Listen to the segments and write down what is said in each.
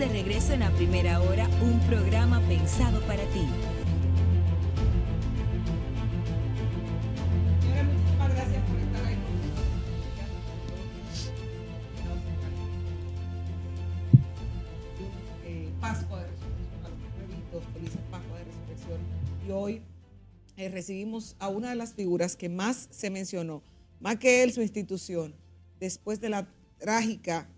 de regreso en A Primera Hora, un programa pensado para ti. Señores, muchísimas gracias por estar ahí con nosotros. Pascua de Resurrección, a los nuevitos, felices Pascua de Resurrección. Y hoy recibimos a una de las figuras que más se mencionó, más que él, su institución, después de la trágica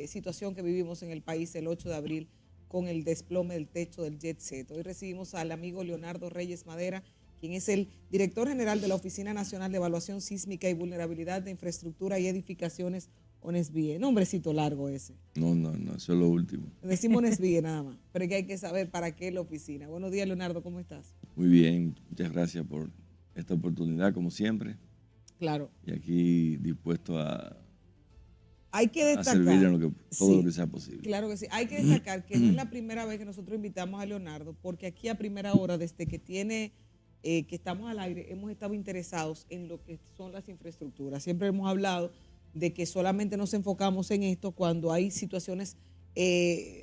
situación que vivimos en el país el 8 de abril con el desplome del techo del Jet Set. Hoy recibimos al amigo Leonardo Reyes Madera, quien es el director general de la Oficina Nacional de Evaluación Sísmica y Vulnerabilidad de Infraestructura y Edificaciones, ONESVIE. Nombrecito largo ese. No, eso es lo último. Decimos ONESVIE nada más, pero es que hay que saber para qué es la oficina. Buenos días, Leonardo, ¿cómo estás? Muy bien, muchas gracias por esta oportunidad, como siempre. Claro. Y aquí dispuesto a Hay que destacar, servir en todo lo sí, que sea posible. Claro que sí. Hay que destacar que no es la primera vez que nosotros invitamos a Leonardo, porque aquí a Primera Hora, desde que que estamos al aire, hemos estado interesados en lo que son las infraestructuras. Siempre hemos hablado de que solamente nos enfocamos en esto cuando hay situaciones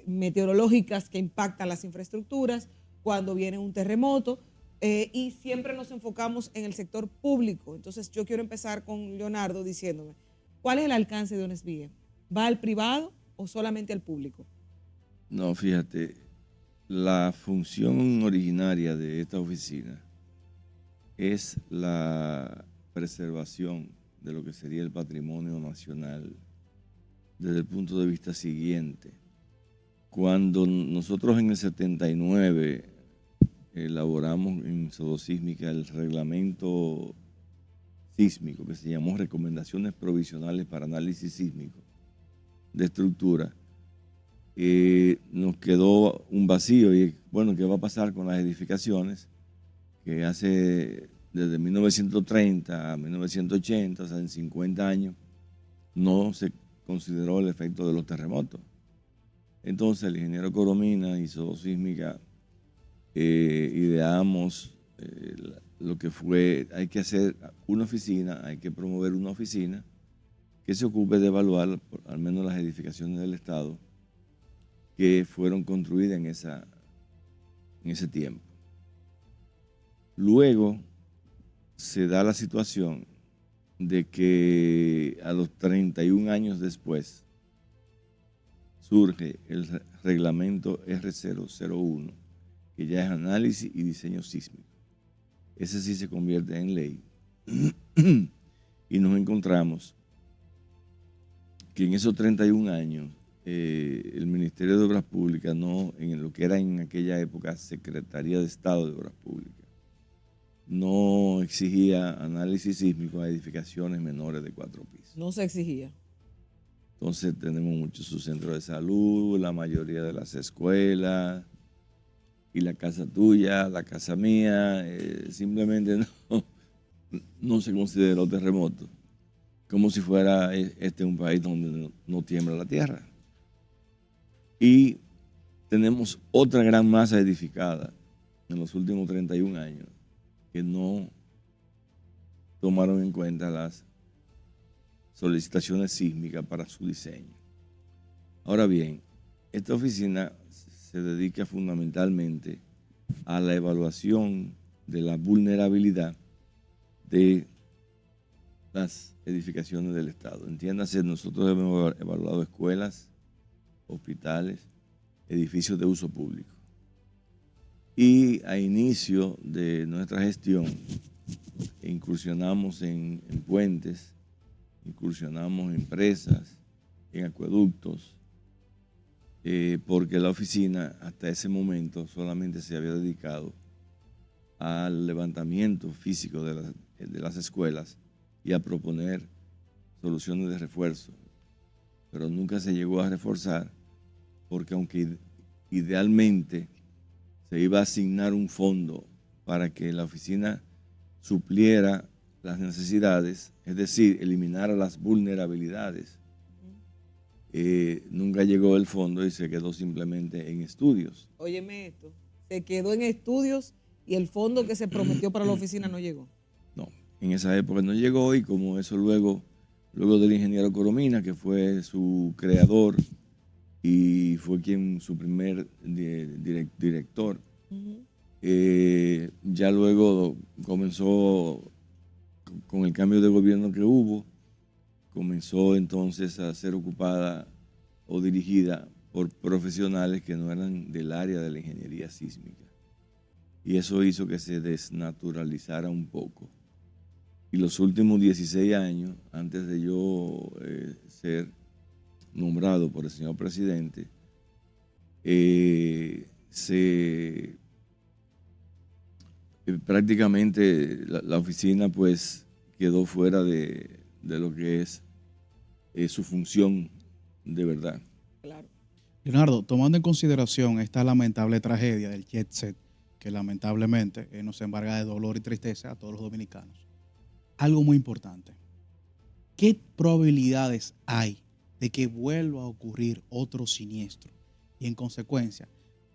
meteorológicas que impactan las infraestructuras, cuando viene un terremoto, y siempre nos enfocamos en el sector público. Entonces yo quiero empezar con Leonardo diciéndome, ¿cuál es el alcance de ONESVIE? ¿Va al privado o solamente al público? No, fíjate, la función originaria de esta oficina es la preservación de lo que sería el patrimonio nacional desde el punto de vista siguiente. Cuando nosotros en el 79 elaboramos en Sodosísmica el reglamento sísmico, que se llamó Recomendaciones Provisionales para Análisis Sísmico de Estructura, nos quedó un vacío y, bueno, ¿qué va a pasar con las edificaciones que desde 1930 a 1980, o sea, en 50 años, no se consideró el efecto de los terremotos? Entonces el ingeniero Coromina y Sodosísmica ideamos lo que fue, hay que hacer una oficina, hay que promover una oficina que se ocupe de evaluar al menos las edificaciones del Estado que fueron construidas en ese tiempo. Luego se da la situación de que a los 31 años después surge el reglamento R001, que ya es análisis y diseño sísmico. Ese sí se convierte en ley. Y nos encontramos que en esos 31 años el Ministerio de Obras Públicas, no, en lo que era en aquella época Secretaría de Estado de Obras Públicas, no exigía análisis sísmico a edificaciones menores de 4 pisos. No se exigía. Entonces tenemos muchos subcentros de salud, la mayoría de las escuelas, y la casa tuya, la casa mía, simplemente no se consideró terremoto, como si fuera un país donde no tiembla la tierra. Y tenemos otra gran masa edificada en los últimos 31 años que no tomaron en cuenta las solicitaciones sísmicas para su diseño. Ahora bien, esta oficina se dedica fundamentalmente a la evaluación de la vulnerabilidad de las edificaciones del Estado. Entiéndase, nosotros hemos evaluado escuelas, hospitales, edificios de uso público. Y a inicio de nuestra gestión, incursionamos en puentes, incursionamos en presas, en acueductos, porque la oficina hasta ese momento solamente se había dedicado al levantamiento físico de las escuelas y a proponer soluciones de refuerzo, pero nunca se llegó a reforzar, porque aunque idealmente se iba a asignar un fondo para que la oficina supliera las necesidades, es decir, eliminara las vulnerabilidades, nunca llegó el fondo y se quedó simplemente en estudios. Óyeme esto, se quedó en estudios y el fondo que se prometió para la oficina no llegó. No, en esa época no llegó, y como eso luego del ingeniero Coromina, que fue su creador, y fue quien su primer director. Ya luego comenzó con el cambio de gobierno que hubo, comenzó entonces a ser ocupada o dirigida por profesionales que no eran del área de la ingeniería sísmica. Y eso hizo que se desnaturalizara un poco. Y los últimos 16 años, antes de yo ser nombrado por el señor presidente, prácticamente la oficina pues quedó fuera de lo que es su función de verdad. Claro. Leonardo, tomando en consideración esta lamentable tragedia del jet set, que lamentablemente nos embarga de dolor y tristeza a todos los dominicanos, algo muy importante. ¿Qué probabilidades hay de que vuelva a ocurrir otro siniestro? Y en consecuencia,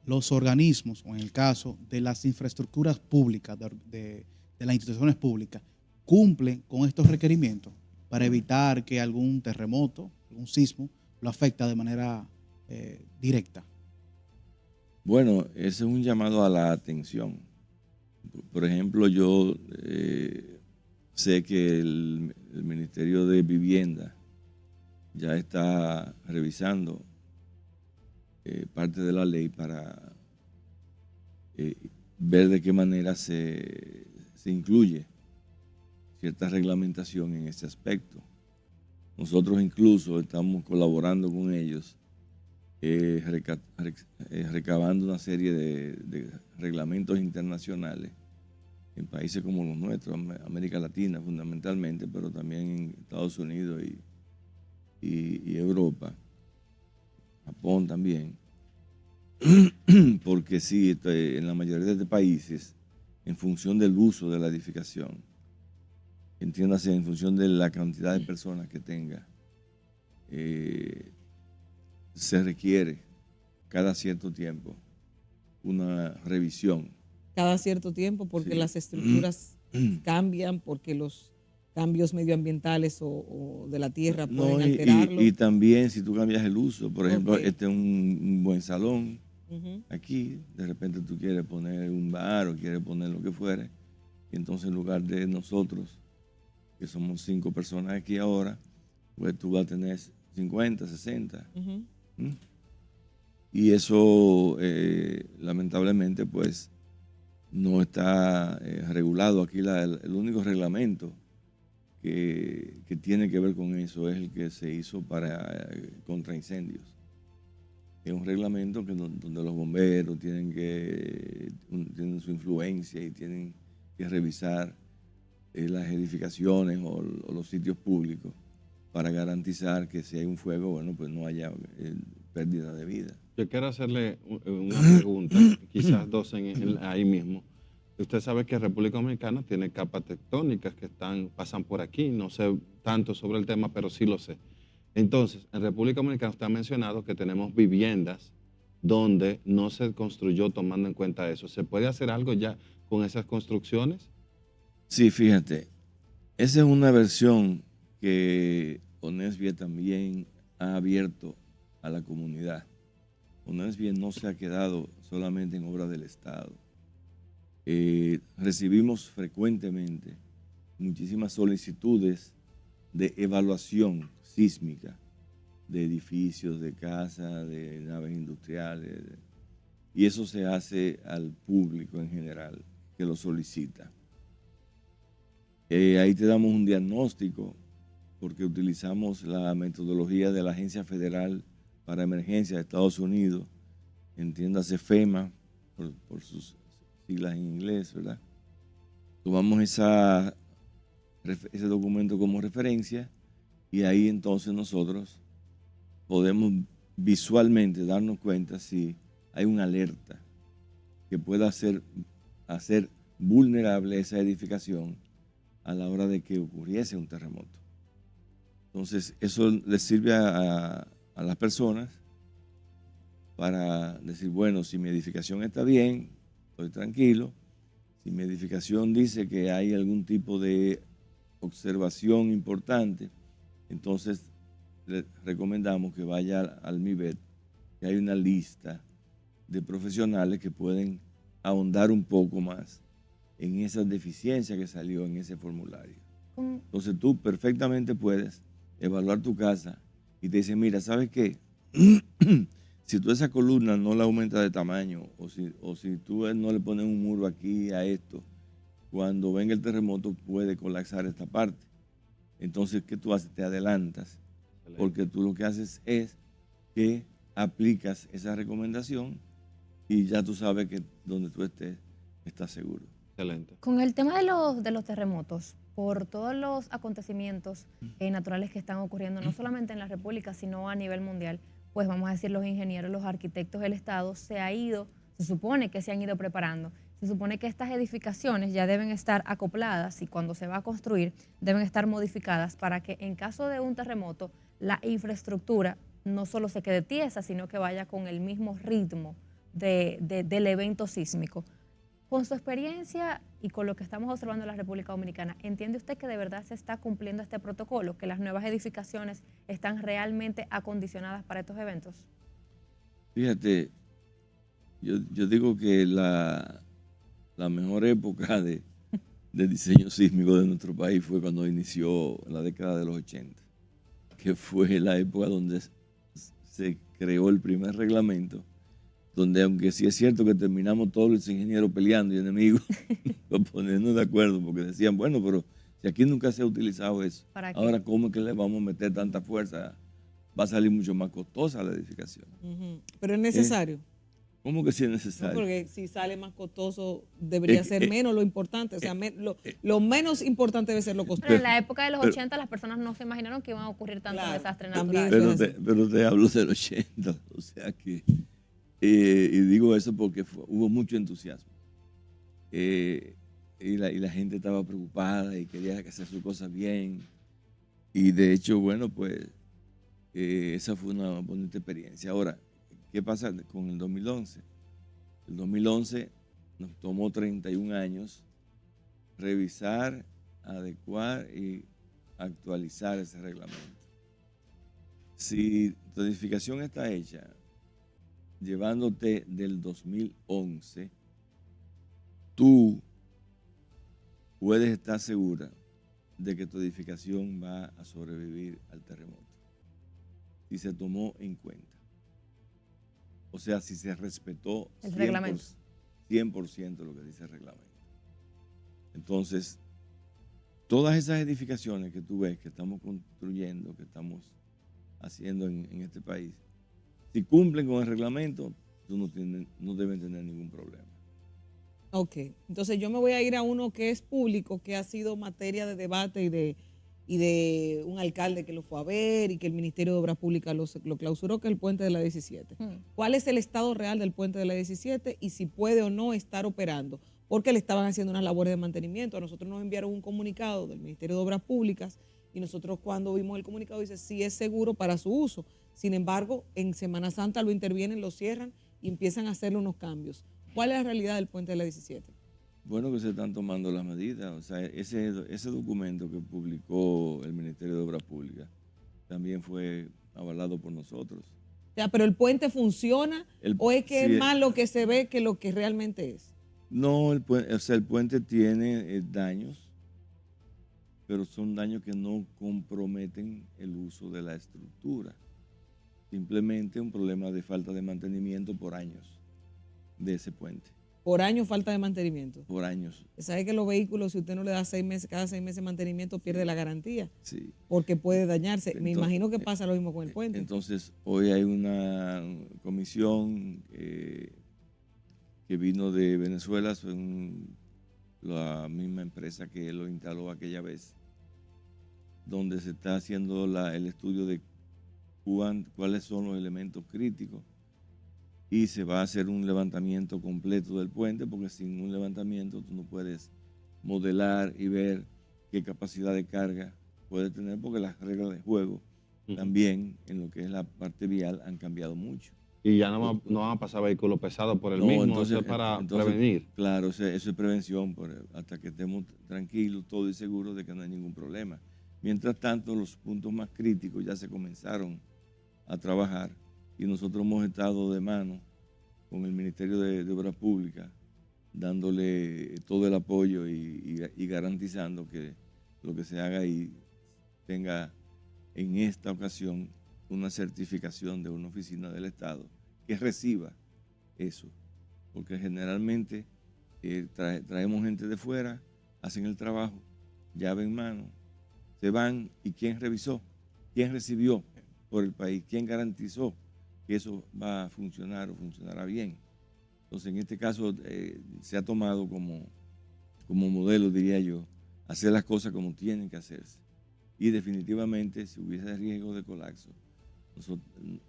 los organismos, o en el caso de las infraestructuras públicas, de las instituciones públicas, cumplen con estos requerimientos para evitar que algún terremoto, algún sismo, lo afecte de manera directa. Bueno, ese es un llamado a la atención. Por ejemplo, yo sé que el Ministerio de Vivienda ya está revisando parte de la ley para ver de qué manera se incluye cierta reglamentación en ese aspecto. Nosotros incluso estamos colaborando con ellos, recabando una serie de reglamentos internacionales en países como los nuestros, América Latina fundamentalmente, pero también en Estados Unidos y Europa, Japón también, porque sí, en la mayoría de países, en función del uso de la edificación, entiéndase, en función de la cantidad de personas que tenga, se requiere cada cierto tiempo una revisión. Cada cierto tiempo, porque Sí. las estructuras cambian, porque los cambios medioambientales o de la tierra pueden alterarlo. Y también si tú cambias el uso, por ejemplo, Ok. este es un buen salón, Ujú. aquí, de repente tú quieres poner un bar o quieres poner lo que fuere, y entonces en lugar de nosotros, que somos 5 personas aquí ahora, pues tú vas a tener 50, 60. Ujú. ¿Mm? Y eso, lamentablemente, pues no está regulado. Aquí el único reglamento que tiene que ver con eso es el que se hizo para contra incendios. Es un reglamento donde los bomberos tienen su influencia y tienen que revisar las edificaciones o los sitios públicos para garantizar que si hay un fuego, bueno, pues no haya pérdida de vida. Yo quiero hacerle una pregunta, quizás dos ahí mismo. Usted sabe que República Dominicana tiene capas tectónicas que pasan por aquí. No sé tanto sobre el tema, pero sí lo sé. Entonces, en República Dominicana usted ha mencionado que tenemos viviendas donde no se construyó tomando en cuenta eso. ¿Se puede hacer algo ya con esas construcciones? Sí, fíjate, esa es una versión que ONESBIE también ha abierto a la comunidad. ONESBIE no se ha quedado solamente en obra del Estado. Recibimos frecuentemente muchísimas solicitudes de evaluación sísmica de edificios, de casas, de naves industriales, y eso se hace al público en general que lo solicita. Ahí te damos un diagnóstico porque utilizamos la metodología de la Agencia Federal para Emergencias de Estados Unidos, entiéndase FEMA, por sus siglas en inglés, ¿verdad? Tomamos ese documento como referencia y ahí entonces nosotros podemos visualmente darnos cuenta si hay una alerta que pueda hacer vulnerable esa edificación a la hora de que ocurriese un terremoto. Entonces, eso les sirve a las personas para decir, bueno, si mi edificación está bien, estoy tranquilo. Si mi edificación dice que hay algún tipo de observación importante, entonces le recomendamos que vaya al MIBET que hay una lista de profesionales que pueden ahondar un poco más en esa deficiencia que salió en ese formulario. Entonces tú perfectamente puedes evaluar tu casa y te dicen, mira, ¿sabes qué? Si tú esa columna no la aumentas de tamaño o si tú no le pones un muro aquí a esto, cuando venga el terremoto puede colapsar esta parte. Entonces, ¿qué tú haces? Te adelantas, porque tú lo que haces es que aplicas esa recomendación y ya tú sabes que donde tú estés, estás seguro. Excelente. Con el tema de los terremotos, por todos los acontecimientos naturales que están ocurriendo, no solamente en la República, sino a nivel mundial, pues vamos a decir, los ingenieros, los arquitectos del Estado se supone que se han ido preparando. Se supone que estas edificaciones ya deben estar acopladas y cuando se va a construir deben estar modificadas para que en caso de un terremoto la infraestructura no solo se quede tiesa, sino que vaya con el mismo ritmo del evento sísmico. Con su experiencia y con lo que estamos observando en la República Dominicana, ¿entiende usted que de verdad se está cumpliendo este protocolo, que las nuevas edificaciones están realmente acondicionadas para estos eventos? Fíjate, yo digo que la mejor época de diseño sísmico de nuestro país fue cuando inició en la década de los 80, que fue la época donde se creó el primer reglamento, donde aunque sí es cierto que terminamos todos los ingenieros peleando y enemigos, poniéndonos de acuerdo, porque decían, bueno, pero si aquí nunca se ha utilizado eso, ahora ¿cómo es que le vamos a meter tanta fuerza? Va a salir mucho más costosa la edificación. Pero es necesario. ¿Cómo que sí es necesario? No, porque si sale más costoso, debería ser menos lo importante. O sea, lo menos importante debe ser lo costoso. Pero en la época de los 80 las personas no se imaginaron que iban a ocurrir tantos desastres naturales. Pero te hablo del 80, o sea que... y digo eso porque hubo mucho entusiasmo. Y la gente estaba preocupada y quería hacer sus cosas bien. Y de hecho, bueno, pues esa fue una bonita experiencia. Ahora, ¿qué pasa con el 2011? El 2011 nos tomó 31 años revisar, adecuar y actualizar ese reglamento. Si tu edificación está hecha llevándote del 2011, tú puedes estar segura de que tu edificación va a sobrevivir al terremoto. Si se tomó en cuenta. O sea, si se respetó el reglamento. 100% lo que dice el reglamento. Entonces, todas esas edificaciones que tú ves que estamos construyendo, que estamos haciendo en este país, si cumplen con el reglamento, tú no deben tener ningún problema. Ok, entonces yo me voy a ir a uno que es público, que ha sido materia de debate y de un alcalde que lo fue a ver y que el Ministerio de Obras Públicas lo clausuró, que es el puente de la 17. ¿Cuál es el estado real del puente de la 17 y si puede o no estar operando? Porque le estaban haciendo unas labores de mantenimiento. A nosotros nos enviaron un comunicado del Ministerio de Obras Públicas y nosotros cuando vimos el comunicado dice sí es seguro para su uso. Sin embargo, en Semana Santa lo intervienen, lo cierran y empiezan a hacerle unos cambios. ¿Cuál es la realidad del puente de la 17? Bueno, que se están tomando las medidas. O sea, ese documento que publicó el Ministerio de Obras Públicas también fue avalado por nosotros. O sea, ¿pero el puente funciona o es que es más lo que se ve que lo que realmente es? No, el puente tiene daños, pero son daños que no comprometen el uso de la estructura. Simplemente un problema de falta de mantenimiento por años de ese puente. Por años falta de mantenimiento. Por años. ¿Sabe que los vehículos, si usted no le da 6 meses, cada 6 meses de mantenimiento, pierde la garantía? Sí. Porque puede dañarse. Me imagino que pasa lo mismo con el puente. Entonces, hoy hay una comisión que vino de Venezuela, son la misma empresa que lo instaló aquella vez, donde se está haciendo el estudio de cuáles son los elementos críticos y se va a hacer un levantamiento completo del puente, porque sin un levantamiento tú no puedes modelar y ver qué capacidad de carga puede tener, porque las reglas de juego también en lo que es la parte vial han cambiado mucho. Y ya no van a pasar vehículos pesados por el mismo, entonces, eso es para prevenir. Claro, eso es prevención, hasta que estemos tranquilos, todos y seguros de que no hay ningún problema. Mientras tanto, los puntos más críticos ya se comenzaron a trabajar y nosotros hemos estado de mano con el Ministerio de Obras Públicas, dándole todo el apoyo y garantizando que lo que se haga ahí tenga en esta ocasión una certificación de una oficina del Estado que reciba eso, porque generalmente traemos gente de fuera, hacen el trabajo, llave en mano, se van y ¿quién revisó? ¿Quién recibió por el país? ¿Quién garantizó que eso va a funcionar o funcionará bien? Entonces, en este caso se ha tomado como modelo, diría yo, hacer las cosas como tienen que hacerse. Y definitivamente, si hubiese riesgo de colapso,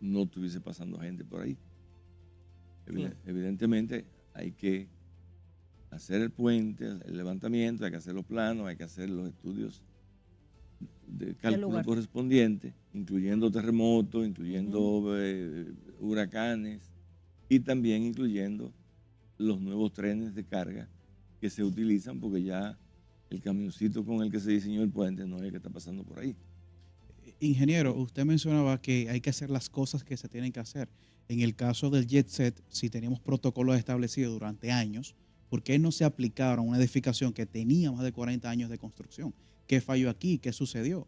no estuviese pasando gente por ahí. Evidentemente, hay que hacer el puente, el levantamiento, hay que hacer los planos, hay que hacer los estudios de cálculo correspondientes, incluyendo terremotos, incluyendo huracanes y también incluyendo los nuevos trenes de carga que se utilizan, porque ya el camioncito con el que se diseñó el puente no es el que está pasando por ahí. Ingeniero, usted mencionaba que hay que hacer las cosas que se tienen que hacer. En el caso del Jet Set, si teníamos protocolos establecidos durante años, ¿por qué no se aplicaron a una edificación que tenía más de 40 años de construcción? ¿Qué falló aquí? ¿Qué sucedió?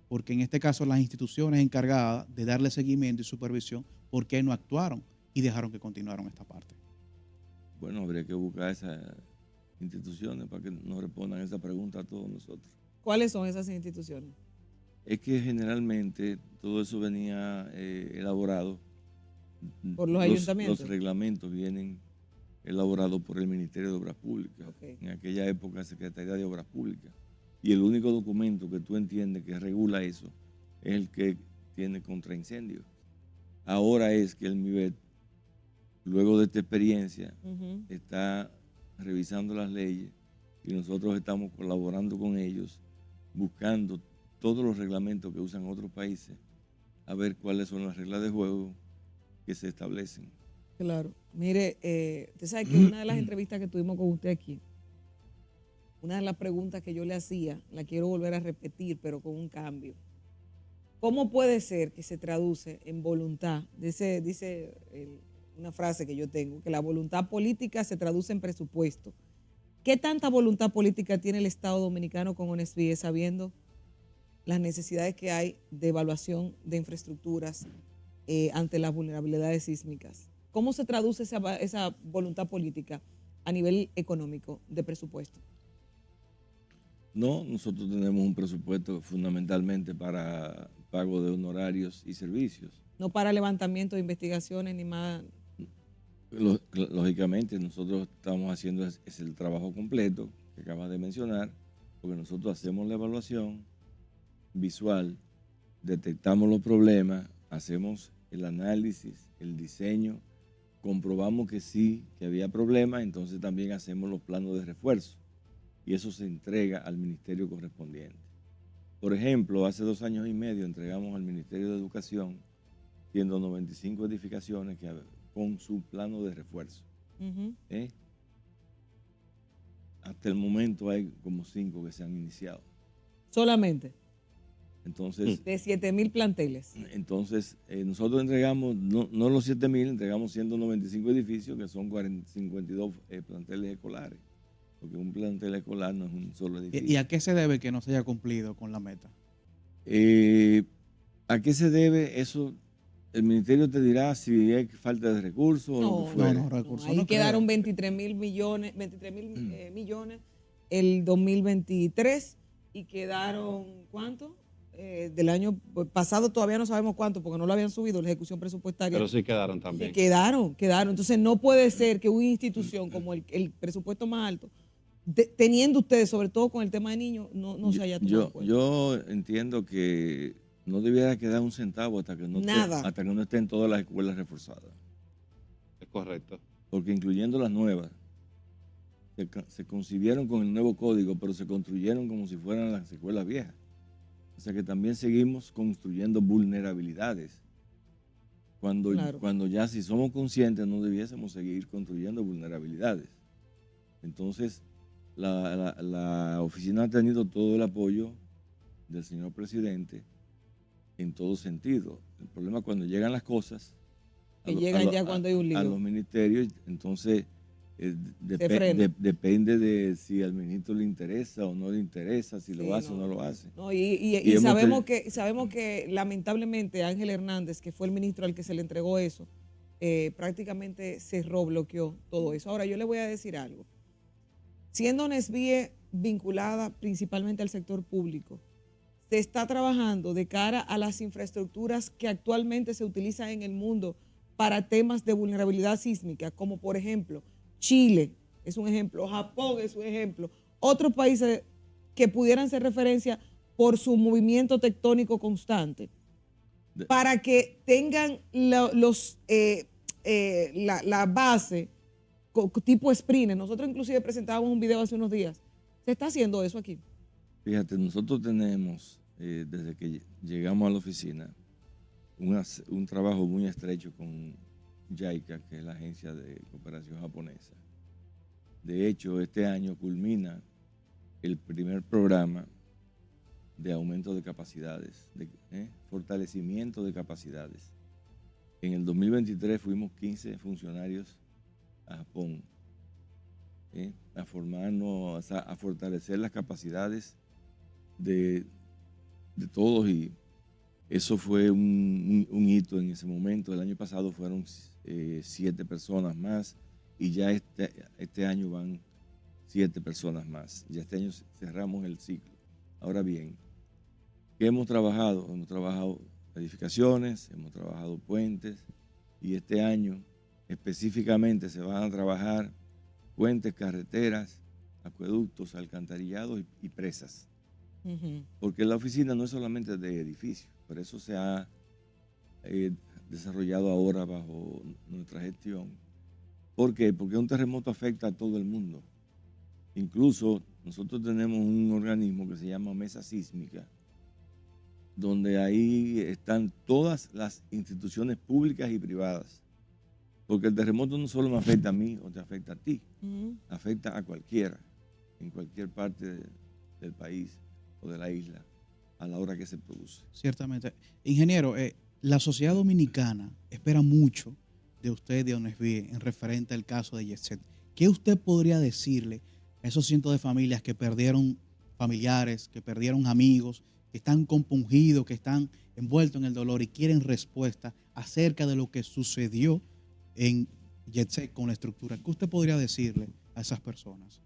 Porque en este caso las instituciones encargadas de darle seguimiento y supervisión, ¿por qué no actuaron y dejaron que continuaran esta parte? Bueno, habría que buscar esas instituciones para que nos respondan esa pregunta a todos nosotros. ¿Cuáles son esas instituciones? Es que generalmente todo eso venía elaborado por los ayuntamientos. Los reglamentos vienen elaborados por el Ministerio de Obras Públicas. Okay. En aquella época, Secretaría de Obras Públicas. Y el único documento que tú entiendes que regula eso es el que tiene contra incendios. Ahora es que el MIBET, luego de esta experiencia, está revisando las leyes y nosotros estamos colaborando con ellos, buscando todos los reglamentos que usan otros países, a ver cuáles son las reglas de juego que se establecen. Claro. Mire, usted sabe que una de las entrevistas que tuvimos con usted aquí, una de las preguntas que yo le hacía, la quiero volver a repetir, pero con un cambio. ¿Cómo puede ser que se traduce en voluntad? Dice una frase que yo tengo, que la voluntad política se traduce en presupuesto. ¿Qué tanta voluntad política tiene el Estado Dominicano con ONESVIE, sabiendo las necesidades que hay de evaluación de infraestructuras ante las vulnerabilidades sísmicas? ¿Cómo se traduce esa voluntad política a nivel económico de presupuesto? No, nosotros tenemos un presupuesto fundamentalmente para pago de honorarios y servicios. No para levantamiento de investigaciones ni más. Lógicamente, nosotros estamos haciendo es el trabajo completo que acabas de mencionar, porque nosotros hacemos la evaluación visual, detectamos los problemas, hacemos el análisis, el diseño, comprobamos que sí, que había problemas, entonces también hacemos los planos de refuerzo y eso se entrega al ministerio correspondiente. Por ejemplo, hace 2 años y medio entregamos al Ministerio de Educación 195 edificaciones con su plano de refuerzo. Hasta el momento hay como 5 que se han iniciado. Solamente. Entonces, de 7,000 planteles. Entonces, nosotros entregamos, no los 7,000, entregamos 195 edificios que son 52 planteles escolares. Porque un plantel escolar no es un solo edificio. ¿Y a qué se debe que no se haya cumplido con la meta? ¿A qué se debe? Eso, el ministerio te dirá si hay falta de recursos o lo que fuera. Recursos ahí no quedaron creo. 23,000 millones, 23,000 millones el 2023 y quedaron, ¿cuánto? Del año pasado todavía no sabemos cuánto porque no lo habían subido la ejecución presupuestaria. Pero sí quedaron también. Sí, quedaron. Entonces no puede ser que una institución como el presupuesto más alto, teniendo ustedes, sobre todo con el tema de niños, no se haya tomado en cuenta. Yo entiendo que no debiera quedar un centavo hasta que no estén todas las escuelas reforzadas. Es correcto. Porque incluyendo las nuevas, se concibieron con el nuevo código, pero se construyeron como si fueran las escuelas viejas. O sea que también seguimos construyendo vulnerabilidades. Cuando ya si somos conscientes no debiésemos seguir construyendo vulnerabilidades. Entonces, la oficina ha tenido todo el apoyo del señor presidente en todo sentido. El problema es cuando llegan las cosas Que llegan ya cuando hay un lío. A los ministerios, entonces frena. depende de si al ministro le interesa o no le interesa, si Sí, lo hace no. o no lo hace. No, y hemos sabemos que lamentablemente Ángel Hernández, que fue el ministro al que se le entregó eso, prácticamente cerró, bloqueó todo eso. Ahora, yo le voy a decir algo. Siendo Nesbie vinculada principalmente al sector público, se está trabajando de cara a las infraestructuras que actualmente se utilizan en el mundo para temas de vulnerabilidad sísmica, como por ejemplo Chile es un ejemplo, Japón es un ejemplo, otros países que pudieran ser referencia por su movimiento tectónico constante, para que tengan la base tipo sprint. Nosotros inclusive presentábamos un video hace unos días. ¿Se está haciendo eso aquí? Fíjate, nosotros tenemos, desde que llegamos a la oficina, un trabajo muy estrecho con JICA, que es la agencia de cooperación japonesa. De hecho, este año culmina el primer programa de aumento de capacidades, fortalecimiento de capacidades. En el 2023 fuimos 15 funcionarios a Japón, a formarnos, a fortalecer las capacidades de todos, y eso fue un hito en ese momento. El año pasado fueron 7 personas más, y ya este año van 7 personas más. Ya este año cerramos el ciclo. Ahora bien, ¿qué hemos trabajado? Hemos trabajado edificaciones, hemos trabajado puentes, y este año específicamente se van a trabajar puentes, carreteras, acueductos, alcantarillados y presas. Uh-huh. Porque la oficina no es solamente de edificios, por eso se ha desarrollado ahora bajo nuestra gestión. ¿Por qué? Porque un terremoto afecta a todo el mundo. Incluso nosotros tenemos un organismo que se llama Mesa Sísmica, donde ahí están todas las instituciones públicas y privadas. Porque el terremoto no solo me afecta a mí o te afecta a ti, afecta a cualquiera, en cualquier parte del país o de la isla, a la hora que se produce. Ciertamente. Ingeniero, la sociedad dominicana espera mucho de usted, de Onesbie, en referente al caso de Yetset. ¿Qué usted podría decirle a esos cientos de familias que perdieron familiares, que perdieron amigos, que están compungidos, que están envueltos en el dolor y quieren respuesta acerca de lo que sucedió en Yetset con la estructura? ¿Qué usted podría decirle a esas personas?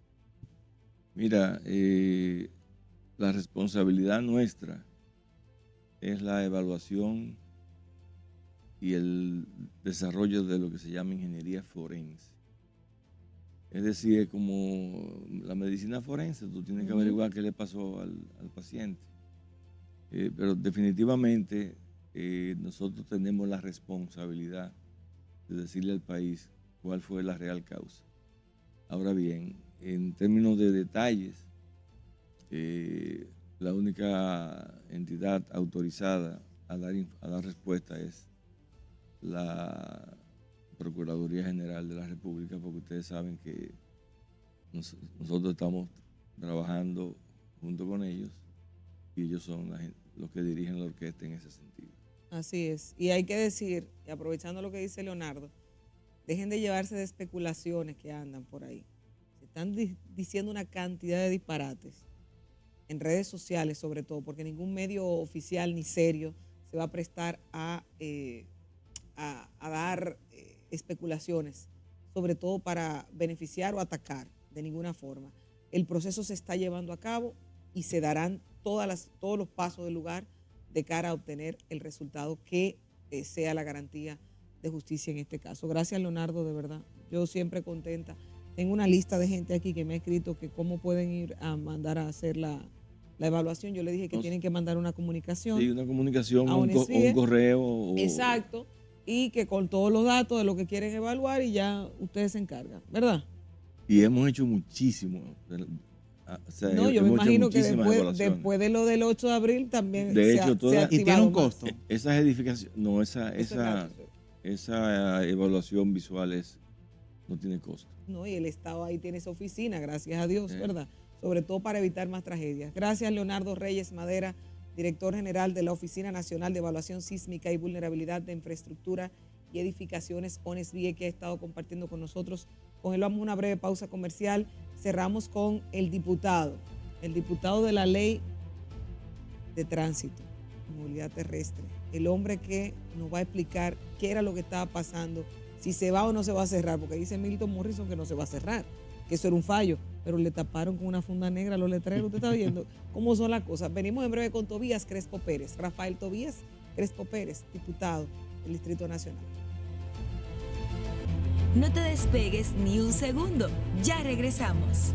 Mira, la responsabilidad nuestra es la evaluación y el desarrollo de lo que se llama ingeniería forense. Es decir, es como la medicina forense, tú tienes que averiguar qué le pasó al paciente. Pero definitivamente nosotros tenemos la responsabilidad de decirle al país cuál fue la real causa. Ahora bien, en términos de detalles, la única entidad autorizada a dar respuesta es la Procuraduría General de la República, porque ustedes saben que nosotros estamos trabajando junto con ellos y ellos son los que dirigen la orquesta en ese sentido. Así es. Y hay que decir, y aprovechando lo que dice Leonardo, dejen de llevarse de especulaciones que andan por ahí. Se están diciendo una cantidad de disparates en redes sociales, sobre todo, porque ningún medio oficial ni serio se va a prestar a dar especulaciones, sobre todo para beneficiar o atacar de ninguna forma. El proceso se está llevando a cabo y se darán todos los pasos del lugar de cara a obtener el resultado que sea la garantía de justicia en este caso. Gracias, Leonardo, de verdad. Yo siempre contenta. Tengo una lista de gente aquí que me ha escrito que cómo pueden ir a mandar a hacer la evaluación. Yo le dije que tienen que mandar una comunicación. Sí, una comunicación, a un correo. Exacto. Y que con todos los datos de lo que quieren evaluar y ya ustedes se encargan, ¿verdad? Y hemos hecho muchísimo. O sea, no, yo me imagino que después de lo del 8 de abril también de hecho, se ha y tiene un costo. Esas edificaciones, no, esa evaluación visual no tiene costo. No, y el Estado ahí tiene esa oficina, gracias a Dios, ¿verdad? Sobre todo para evitar más tragedias. Gracias, Leonardo Reyes Madera, director general de la Oficina Nacional de Evaluación Sísmica y Vulnerabilidad de Infraestructura y Edificaciones Onesvie, que ha estado compartiendo con nosotros. Con él vamos a una breve pausa comercial. Cerramos con el diputado de la ley de tránsito, movilidad terrestre, el hombre que nos va a explicar qué era lo que estaba pasando, si se va o no se va a cerrar, porque dice Milton Morrison que no se va a cerrar, que eso era un fallo, pero le taparon con una funda negra los letreros. Usted está viendo cómo son las cosas. Venimos en breve con Tobías Crespo Pérez, Rafael Tobías Crespo Pérez, diputado del Distrito Nacional. No te despegues ni un segundo. Ya regresamos.